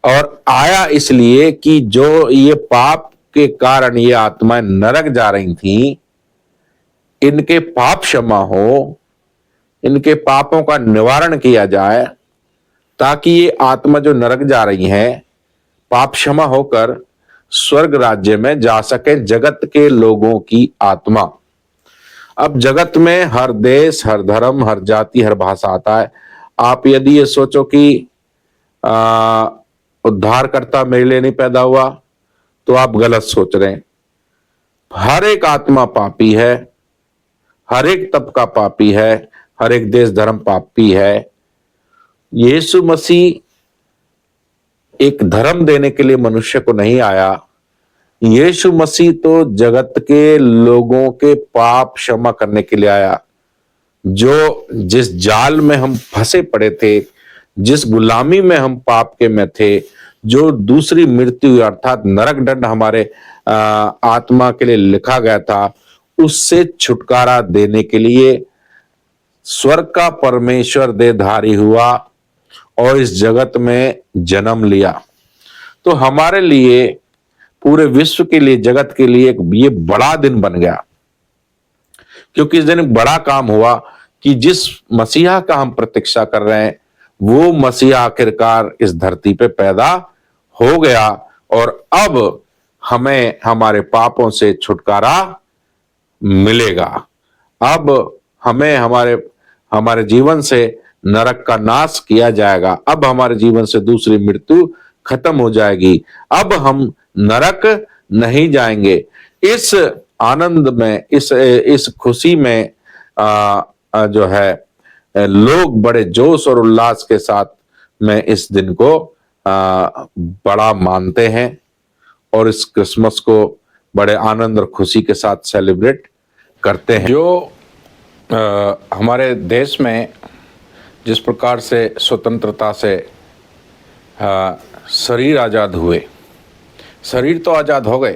और आया इसलिए कि जो ये पाप के कारण ये आत्माएं नरक जा रही थी, इनके पाप क्षमा हो, इनके पापों का निवारण किया जाए, ताकि ये आत्मा जो नरक जा रही है पाप क्षमा होकर स्वर्ग राज्य में जा सके, जगत के लोगों की आत्मा। अब जगत में हर देश, हर धर्म, हर जाति, हर भाषा आता है। आप यदि ये सोचो कि उद्धारकर्ता मेरे लिए नहीं पैदा हुआ, तो आप गलत सोच रहे हैं। हर एक आत्मा पापी है, हर एक तबका पापी है, हर एक देश धर्म पापी है। यीशु मसीह एक धर्म देने के लिए मनुष्य को नहीं आया। यीशु मसीह तो जगत के लोगों के पाप क्षमा करने के लिए आया। जो जिस जाल में हम फंसे पड़े थे, जिस गुलामी में हम पाप के में थे, जो दूसरी मृत्यु अर्थात नरक दंड हमारे आत्मा के लिए लिखा गया था, उससे छुटकारा देने के लिए स्वर्ग का परमेश्वर देहधारी हुआ और इस जगत में जन्म लिया। तो हमारे लिए, पूरे विश्व के लिए, जगत के लिए ये बड़ा दिन बन गया, क्योंकि इस दिन एक बड़ा काम हुआ कि जिस मसीहा का हम प्रतीक्षा कर रहे हैं, वो मसीहा आखिरकार इस धरती पे पैदा हो गया, और अब हमें हमारे पापों से छुटकारा मिलेगा। अब हमें हमारे जीवन से नरक का नाश किया जाएगा। अब हमारे जीवन से दूसरी मृत्यु खत्म हो जाएगी। अब हम नरक नहीं जाएंगे। इस आनंद में, इस खुशी में जो है लोग बड़े जोश और उल्लास के साथ में इस दिन को बड़ा मानते हैं और इस क्रिसमस को बड़े आनंद और खुशी के साथ सेलिब्रेट करते हैं। जो हमारे देश में जिस प्रकार से स्वतंत्रता से शरीर आज़ाद हुए, शरीर तो आज़ाद हो गए,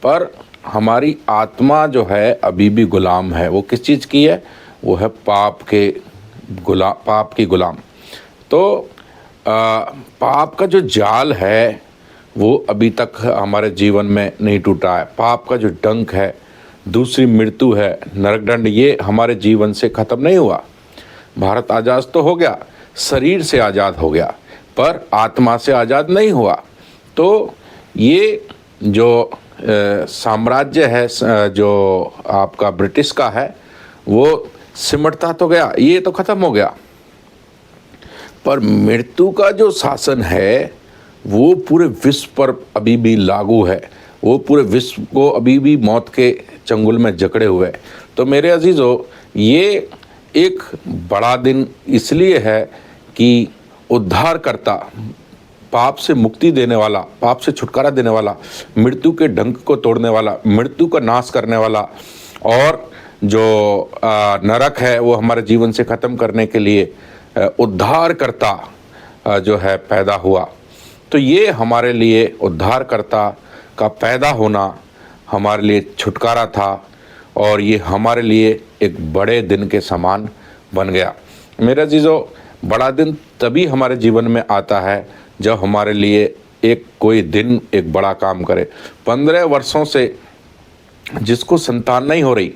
पर हमारी आत्मा जो है अभी भी गुलाम है। वो किस चीज़ की है? वो है पाप की गुलाम। तो पाप का जो जाल है वो अभी तक हमारे जीवन में नहीं टूटा है। पाप का जो डंक है, दूसरी मृत्यु है, नरकदंड, ये हमारे जीवन से खत्म नहीं हुआ। भारत आज़ाद तो हो गया, शरीर से आज़ाद हो गया, पर आत्मा से आज़ाद नहीं हुआ। तो ये जो साम्राज्य है जो आपका ब्रिटिश का है, वो सिमटता तो गया, ये तो खत्म हो गया, पर मृत्यु का जो शासन है वो पूरे विश्व पर अभी भी लागू है। वो पूरे विश्व को अभी भी मौत के चंगुल में जकड़े हुए। तो मेरे अजीजों, ये एक बड़ा दिन इसलिए है कि उद्धारकर्ता, पाप से मुक्ति देने वाला, पाप से छुटकारा देने वाला, मृत्यु के डंक को तोड़ने वाला, मृत्यु का नाश करने वाला, और जो नरक है वो हमारे जीवन से ख़त्म करने के लिए उद्धारकर्ता जो है पैदा हुआ। तो ये हमारे लिए उद्धारकर्ता का पैदा होना हमारे लिए छुटकारा था, और ये हमारे लिए एक बड़े दिन के समान बन गया। मेरे अजीजों, बड़ा दिन तभी हमारे जीवन में आता है जब हमारे लिए एक कोई दिन एक बड़ा काम करे। 15 वर्षों से जिसको संतान नहीं हो रही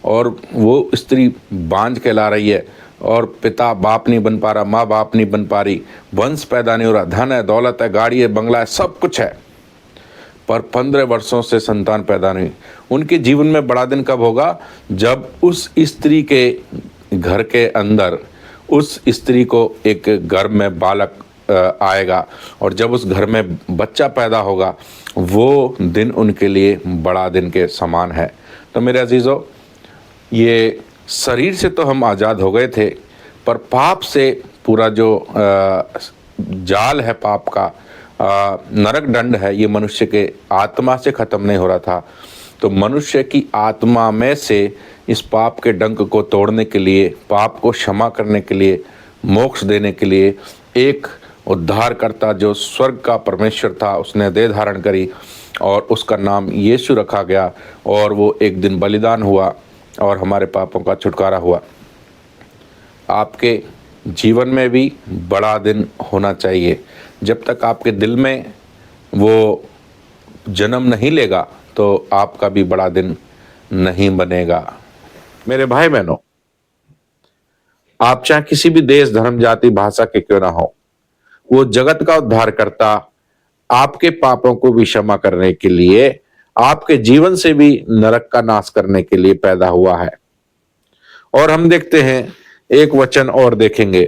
और वो स्त्री बांझ कहला रही है, और पिता बाप नहीं बन पा रहा, माँ बाप नहीं बन पा रही, वंश पैदा नहीं हो रहा, धन है, दौलत है, गाड़ी है, बंगला है, सब कुछ है, पर 15 वर्षों से संतान पैदा नहीं। उनके जीवन में बड़ा दिन कब होगा? जब उस स्त्री के घर के अंदर उस स्त्री को एक घर में बालक आएगा, और जब उस घर में बच्चा पैदा होगा, वो दिन उनके लिए बड़ा दिन के समान है। तो मेरे अजीज़ों, ये शरीर से तो हम आज़ाद हो गए थे, पर पाप से पूरा जो जाल है पाप का, नरक दंड है, ये मनुष्य के आत्मा से ख़त्म नहीं हो रहा था। तो मनुष्य की आत्मा में से इस पाप के डंक को तोड़ने के लिए, पाप को क्षमा करने के लिए, मोक्ष देने के लिए एक उद्धारकर्ता जो स्वर्ग का परमेश्वर था, उसने देह धारण करी और उसका नाम यीशु रखा गया, और वो एक दिन बलिदान हुआ और हमारे पापों का छुटकारा हुआ। आपके जीवन में भी बड़ा दिन होना चाहिए। जब तक आपके दिल में वो जन्म नहीं लेगा तो आपका भी बड़ा दिन नहीं बनेगा। मेरे भाई बहनों, आप चाहे किसी भी देश, धर्म, जाति, भाषा के क्यों ना हो, वो जगत का उद्धार करता आपके पापों को भी क्षमा करने के लिए, आपके जीवन से भी नरक का नाश करने के लिए पैदा हुआ है। और हम देखते हैं, एक वचन और देखेंगे,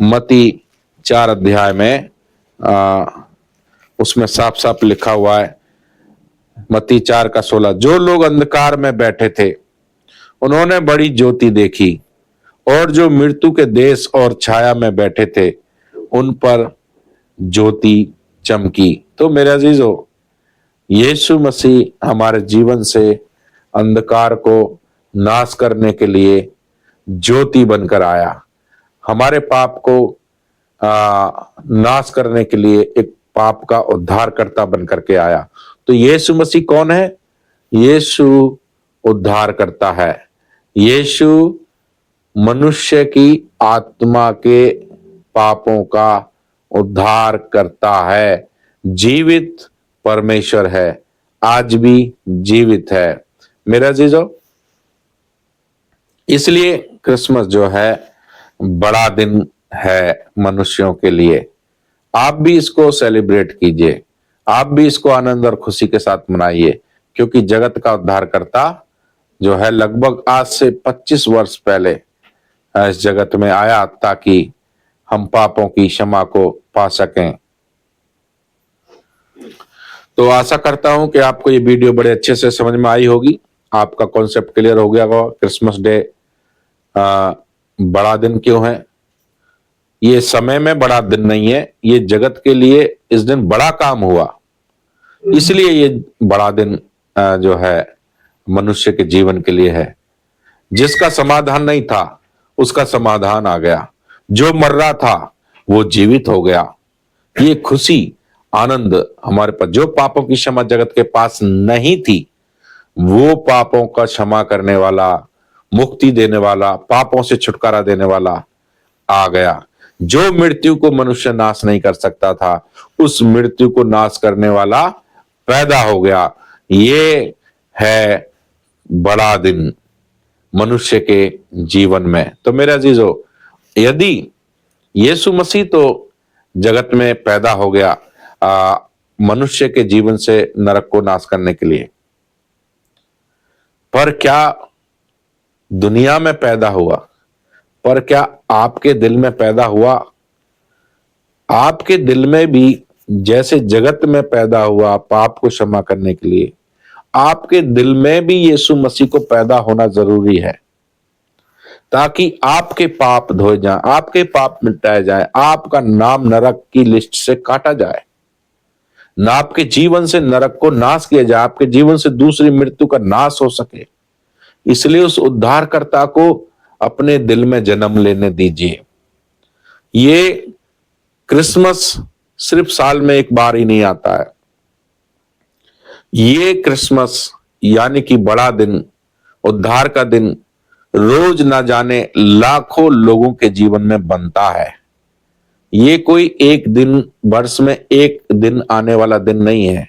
मत्ती 4 अध्याय में, उसमें साफ साफ लिखा हुआ है, मत्ती 4 का 16, जो लोग अंधकार में बैठे थे उन्होंने बड़ी ज्योति देखी, और जो मृत्यु के देश और छाया में बैठे थे उन पर ज्योति चमकी। तो मेरे अजीजों, यीशु मसीह हमारे जीवन से अंधकार को नाश करने के लिए ज्योति बनकर आया, हमारे पाप को नाश करने के लिए एक पाप का उद्धारकर्ता बनकर के आया। तो यीशु मसीह कौन है? यीशु उद्धार करता है। यीशु मनुष्य की आत्मा के पापों का उद्धार करता है। जीवित परमेश्वर है, आज भी जीवित है। मेरा अजीजों, इसलिए क्रिसमस जो है बड़ा दिन है मनुष्यों के लिए। आप भी इसको सेलिब्रेट कीजिए, आप भी इसको आनंद और खुशी के साथ मनाइए, क्योंकि जगत का उद्धारकर्ता जो है लगभग आज से 25 वर्ष पहले इस जगत में आया ताकि हम पापों की क्षमा को पा सकें। तो आशा करता हूं कि आपको ये वीडियो बड़े अच्छे से समझ में आई होगी, आपका कॉन्सेप्ट क्लियर हो गया होगा। क्रिसमस डे बड़ा दिन क्यों है? ये समय में बड़ा दिन नहीं है, ये जगत के लिए इस दिन बड़ा काम हुआ, इसलिए ये बड़ा दिन जो है मनुष्य के जीवन के लिए है। जिसका समाधान नहीं था उसका समाधान आ गया, जो मर रहा था वो जीवित हो गया। ये खुशी आनंद हमारे पास, जो पापों की क्षमा जगत के पास नहीं थी, वो पापों का क्षमा करने वाला, मुक्ति देने वाला, पापों से छुटकारा देने वाला आ गया। जो मृत्यु को मनुष्य नाश नहीं कर सकता था, उस मृत्यु को नाश करने वाला पैदा हो गया। ये है बड़ा दिन मनुष्य के जीवन में। तो मेरे अजीजों, यदि यीशु मसीह तो जगत में पैदा हो गया मनुष्य के जीवन से नरक को नाश करने के लिए, पर क्या दुनिया में पैदा हुआ? पर क्या आपके दिल में पैदा हुआ? आपके दिल में भी जैसे जगत में पैदा हुआ पाप को क्षमा करने के लिए, आपके दिल में भी यीशु मसीह को पैदा होना जरूरी है, ताकि आपके पाप धोए जाएं, आपके पाप मिटाए जाएं, आपका नाम नरक की लिस्ट से काटा जाए, ना आपके जीवन से नरक को नाश किया जाए, आपके जीवन से दूसरी मृत्यु का नाश हो सके। इसलिए उस उद्धारकर्ता को अपने दिल में जन्म लेने दीजिए। ये क्रिसमस सिर्फ साल में एक बार ही नहीं आता है। ये क्रिसमस यानी कि बड़ा दिन, उद्धार का दिन, रोज ना जाने लाखों लोगों के जीवन में बनता है। ये कोई एक दिन, वर्ष में एक दिन आने वाला दिन नहीं है,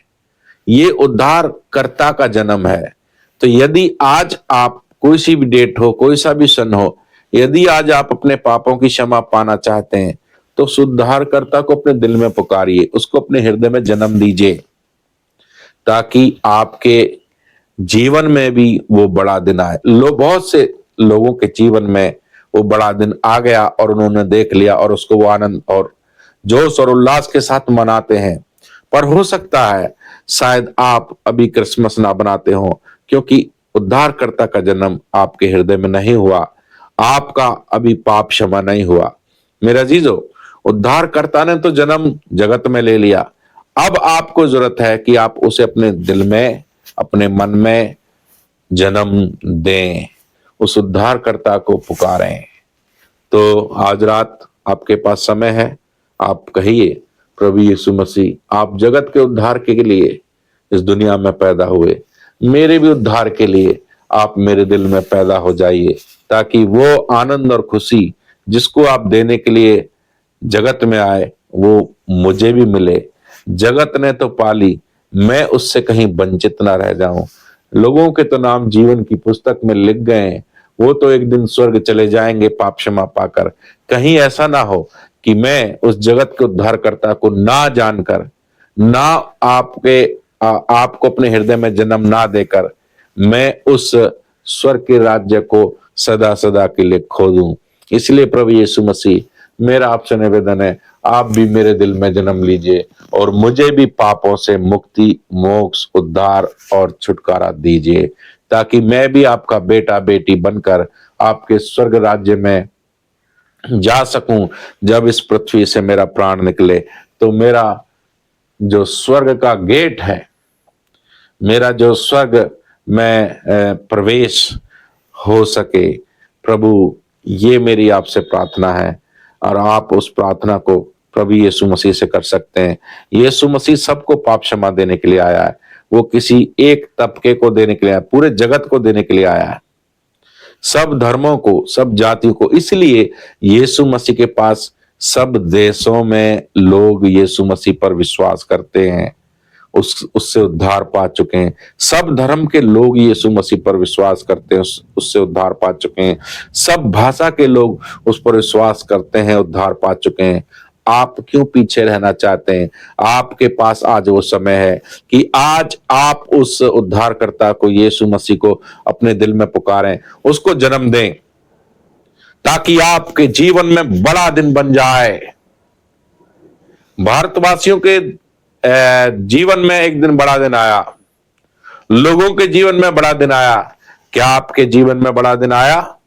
ये उद्धारकर्ता का जन्म है। तो यदि आज आप, कोई सी भी डेट हो, कोई सा भी सन हो, यदि आज आप अपने पापों की क्षमा पाना चाहते हैं तो उस उद्धारकर्ता को अपने दिल में पुकारिए, उसको अपने हृदय में जन्म दीजिए, ताकि आपके जीवन में भी वो बड़ा दिन आए। बहुत से लोगों के जीवन में वो बड़ा दिन आ गया और उन्होंने देख लिया और उसको वो आनंद और जोश और उल्लास के साथ मनाते हैं। पर हो सकता है शायद आप अभी क्रिसमस ना बनाते हो, क्योंकि उद्धारकर्ता का जन्म आपके हृदय में नहीं हुआ, आपका अभी पाप क्षमा नहीं हुआ। मेरे अजीजों, उद्धारकर्ता ने तो जन्म जगत में ले लिया, अब आपको जरूरत है कि आप उसे अपने दिल में, अपने मन में जन्म दें, उस उद्धारकर्ता को पुकारें। तो आज रात आपके पास समय है, आप कहिए, प्रभु यीशु मसीह, आप जगत के उद्धार के लिए इस दुनिया में पैदा हुए, मेरे भी उद्धार के लिए आप मेरे दिल में पैदा हो जाइए। ताकि वो आनंद और खुशी जिसको आप देने के लिए जगत में आए वो मुझे भी मिले। जगत ने तो पाली, मैं उससे कहीं वंचित ना रह जाऊं। लोगों के तो नाम जीवन की पुस्तक में लिख गए हैं, वो तो एक दिन स्वर्ग चले जाएंगे पाप क्षमा पाकर। कहीं ऐसा ना हो कि मैं उस जगत के उद्धारकर्ता को ना जानकर, ना आपको अपने हृदय में जन्म ना देकर मैं उस स्वर्ग के राज्य को सदा सदा के लिए खो दूं। इसलिए प्रभु यीशु मसीह, मेरा आपसे निवेदन है, आप भी मेरे दिल में जन्म लीजिए और मुझे भी पापों से मुक्ति, मोक्ष, उद्धार और छुटकारा दीजिए, ताकि मैं भी आपका बेटा बेटी बनकर आपके स्वर्ग राज्य में जा सकूं। जब इस पृथ्वी से मेरा प्राण निकले तो मेरा जो स्वर्ग का गेट है, मेरा जो स्वर्ग में प्रवेश हो सके। प्रभु, ये मेरी आपसे प्रार्थना है और आप उस प्रार्थना को प्रभु यीशु मसीह से कर सकते हैं। यीशु मसीह सबको पाप क्षमा देने के लिए आया है, वो किसी एक तबके को देने के लिए आया, पूरे जगत को देने के लिए आया है, सब धर्मों को, सब जातियों को। इसलिए यीशु मसीह के पास सब देशों में लोग यीशु मसीह पर विश्वास करते हैं, उससे उद्धार पा चुके हैं। सब धर्म के लोग यीशु मसीह पर विश्वास करते हैं, उससे उद्धार पा चुके हैं। सब भाषा के लोग उस पर विश्वास करते हैं, उद्धार पा चुके हैं। आप क्यों पीछे रहना चाहते हैं? आपके पास आज वो समय है कि आज आप उस उद्धारकर्ता को, यीशु मसीह को अपने दिल में पुकारें, उसको जन्म दें, ताकि आपके जीवन में बड़ा दिन बन जाए। भारतवासियों के जीवन में एक दिन बड़ा दिन आया, लोगों के जीवन में बड़ा दिन आया। क्या आपके जीवन में बड़ा दिन आया?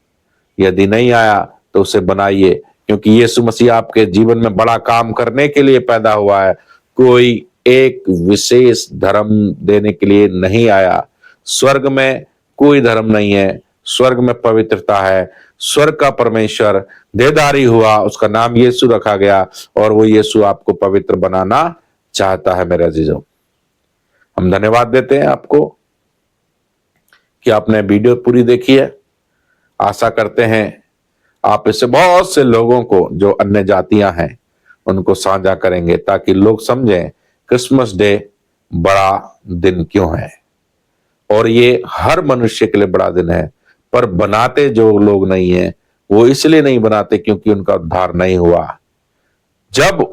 यदि नहीं आया तो उसे बनाइए, क्योंकि यीशु मसीह आपके जीवन में बड़ा काम करने के लिए पैदा हुआ है। कोई एक विशेष धर्म देने के लिए नहीं आया। स्वर्ग में कोई धर्म नहीं है, स्वर्ग में पवित्रता है। स्वर्ग का परमेश्वर देहधारी हुआ, उसका नाम यीशु रखा गया और वो यीशु आपको पवित्र बनाना चाहता है। मेरे अजीजों, हम धन्यवाद देते हैं आपको कि आपने वीडियो पूरी देखी है। आशा करते हैं आप इससे बहुत से लोगों को, जो अन्य जातियां हैं, उनको साझा करेंगे, ताकि लोग समझें क्रिसमस डे बड़ा दिन क्यों है। और ये हर मनुष्य के लिए बड़ा दिन है, पर बनाते जो लोग नहीं है वो इसलिए नहीं बनाते क्योंकि उनका उद्धार नहीं हुआ। जब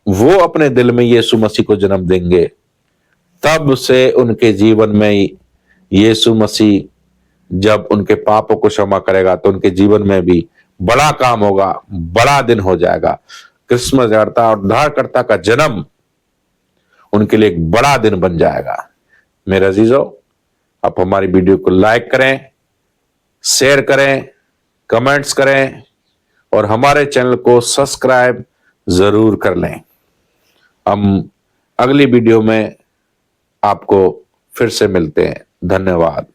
वो अपने दिल में यीशु मसीह को जन्म देंगे, तब से उनके जीवन में यीशु मसीह जब उनके पापों को क्षमा करेगा तो उनके जीवन में भी बड़ा काम होगा, बड़ा दिन हो जाएगा। क्रिसमस और उद्धारकर्ता का जन्म उनके लिए एक बड़ा दिन बन जाएगा। मेरे अजीजों, आप हमारी वीडियो को लाइक करें, शेयर करें, कमेंट्स करें और हमारे चैनल को सब्सक्राइब जरूर कर लें। हम अगली वीडियो में आपको फिर से मिलते हैं। धन्यवाद।